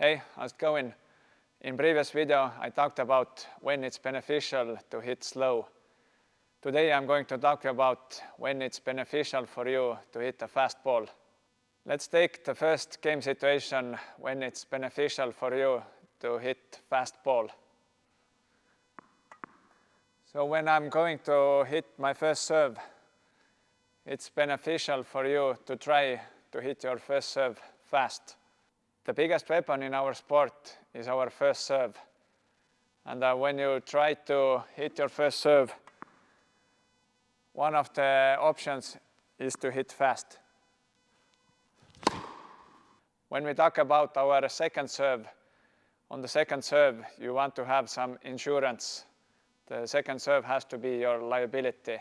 Hey, how's it going? In previous video, I talked about when it's beneficial to hit slow. Today I'm going to talk about when it's beneficial for you to hit a fast ball. Let's take the first game situation when it's beneficial for you to hit fast ball. So when I'm going to hit my first serve, it's beneficial for you to try to hit your first serve fast. The biggest weapon in our sport is our first serve. And when you try to hit your first serve, one of the options is to hit fast. When we talk about our second serve, on the second serve you want to have some insurance. The second serve has to be your liability.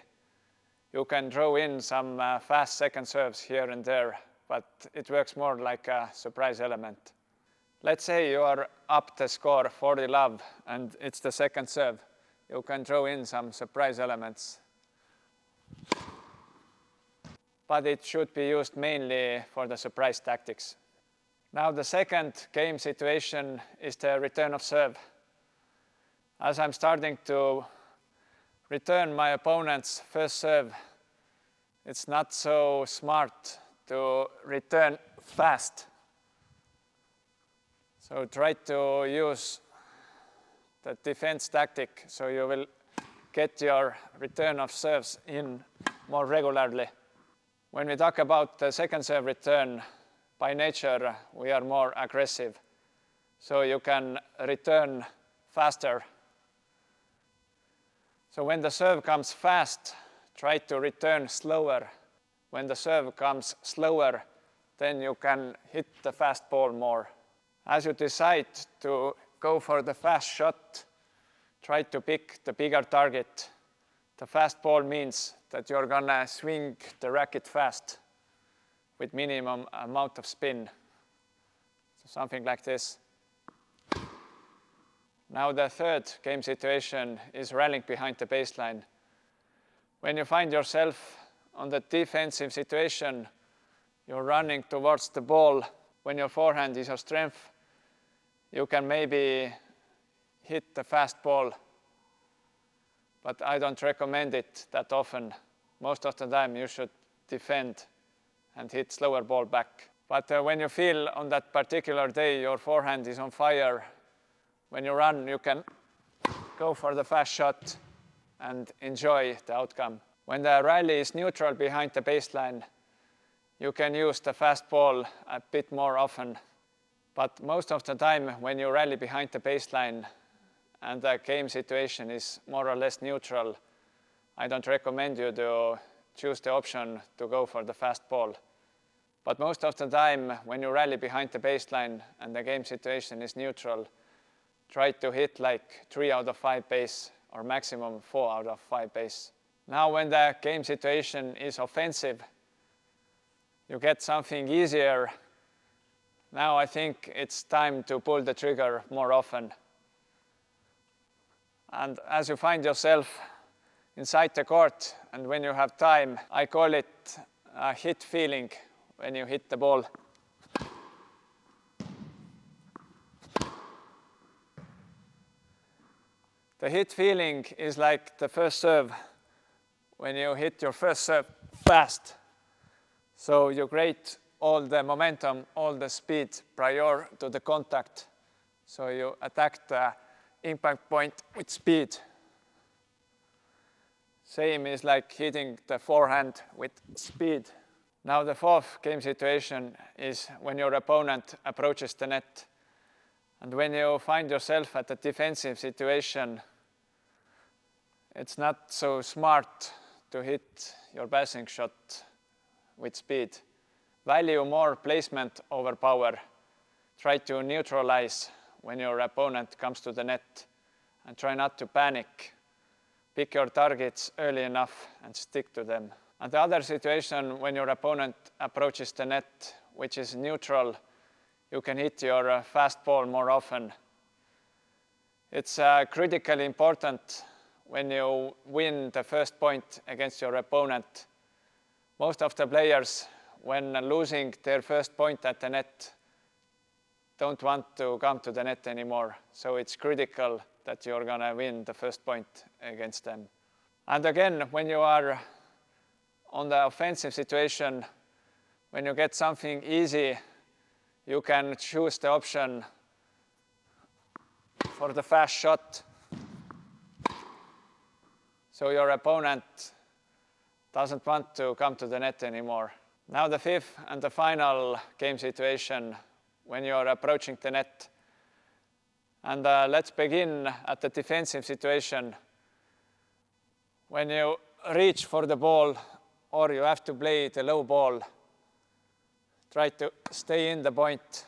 You can throw in some fast second serves here and there, but it works more like a surprise element. Let's say you are up the score 40-love and it's the second serve. You can throw in some surprise elements. But it should be used mainly for the surprise tactics. Now the second game situation is the return of serve. As I'm starting to return my opponent's first serve, it's not so smart to return fast. So try to use the defense tactic so you will get your return of serves in more regularly. When we talk about the second serve return, by nature we are more aggressive. So you can return faster. So when the serve comes fast, try to return slower. When the serve comes slower, then you can hit the fast ball more. As you decide to go for the fast shot, try to pick the bigger target. The fast ball means that you're gonna swing the racket fast with minimum amount of spin. So something like this. Now the third game situation is rallying behind the baseline. When you find yourself on the defensive situation, you're running towards the ball. When your forehand is your strength, you can maybe hit the fast ball, but I don't recommend it that often. Most of the time you should defend and hit slower ball back. But when you feel on that particular day your forehand is on fire, when you run, you can go for the fast shot and enjoy the outcome. When the rally is neutral behind the baseline, you can use the fast ball a bit more often. But most of the time, when you rally behind the baseline and the game situation is more or less neutral, I don't recommend you to choose the option to go for the fast ball. But most of the time, when you rally behind the baseline and the game situation is neutral, try to hit like 3 out of 5 base or maximum 4 out of 5 base. Now when the game situation is offensive, you get something easier. Now I think it's time to pull the trigger more often. And as you find yourself inside the court and when you have time, I call it a hit feeling when you hit the ball. The hit feeling is like the first serve when you hit your first serve fast. So you create all the momentum, all the speed prior to the contact. So you attack the impact point with speed. Same is like hitting the forehand with speed. Now the fourth game situation is when your opponent approaches the net. And when you find yourself at a defensive situation, it's not so smart to hit your passing shot with speed. Value more placement over power. Try to neutralize when your opponent comes to the net and try not to panic. Pick your targets early enough and stick to them. And the other situation when your opponent approaches the net, which is neutral, you can hit your fast ball more often. It's critically important when you win the first point against your opponent. Most of the players, when losing their first point at the net, don't want to come to the net anymore. So it's critical that you're going to win the first point against them. And again, when you are on the offensive situation, when you get something easy, you can choose the option for the fast shot. So your opponent doesn't want to come to the net anymore. Now the fifth and the final game situation when you are approaching the net. And let's begin at the defensive situation. When you reach for the ball or you have to play the low ball, try to stay in the point.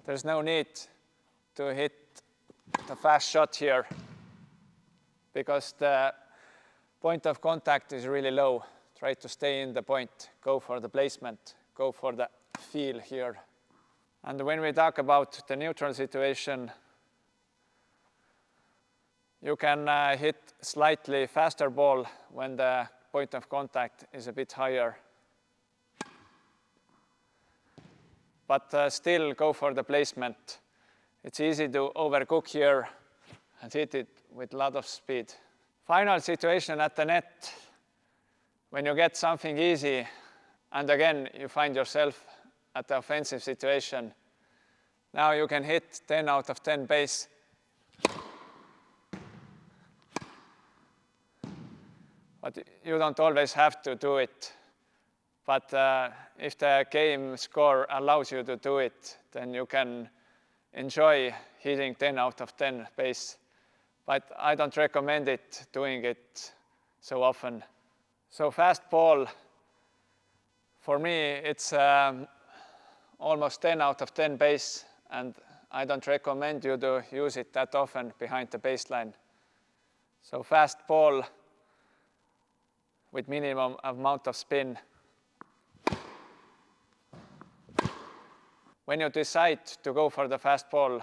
There's no need to hit the fast shot here because the point of contact is really low. Try to stay in the point, go for the placement, go for the feel here. And when we talk about the neutral situation, you can hit slightly faster ball when the point of contact is a bit higher. But still go for the placement. It's easy to overcook here and hit it with a lot of speed. Final situation at the net, when you get something easy, and again you find yourself at the offensive situation. Now you can hit 10 out of 10 pace. But you don't always have to do it. But if the game score allows you to do it, then you can enjoy hitting 10 out of 10 pace. But I don't recommend it, doing it so often. So fast ball, for me, it's almost 10 out of 10 pace, and I don't recommend you to use it that often behind the baseline. So fast ball with minimum amount of spin. When you decide to go for the fast ball,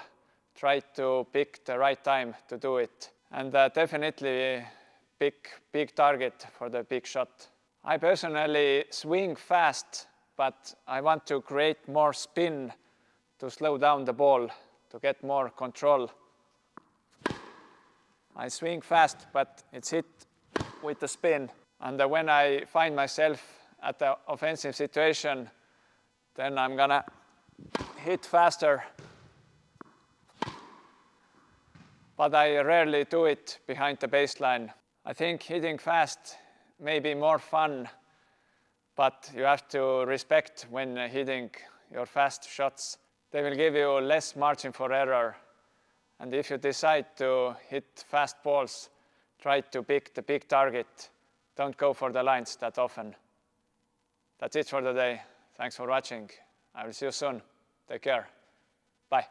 try to pick the right time to do it. And definitely pick big target for the big shot. I personally swing fast, but I want to create more spin to slow down the ball, to get more control. I swing fast, but it's hit with the spin. And when I find myself at the offensive situation, then I'm gonna hit faster. But I rarely do it behind the baseline. I think hitting fast may be more fun, but you have to respect when hitting your fast shots. They will give you less margin for error. And if you decide to hit fast balls, try to pick the big target. Don't go for the lines that often. That's it for today. Thanks for watching. I will see you soon. Take care. Bye.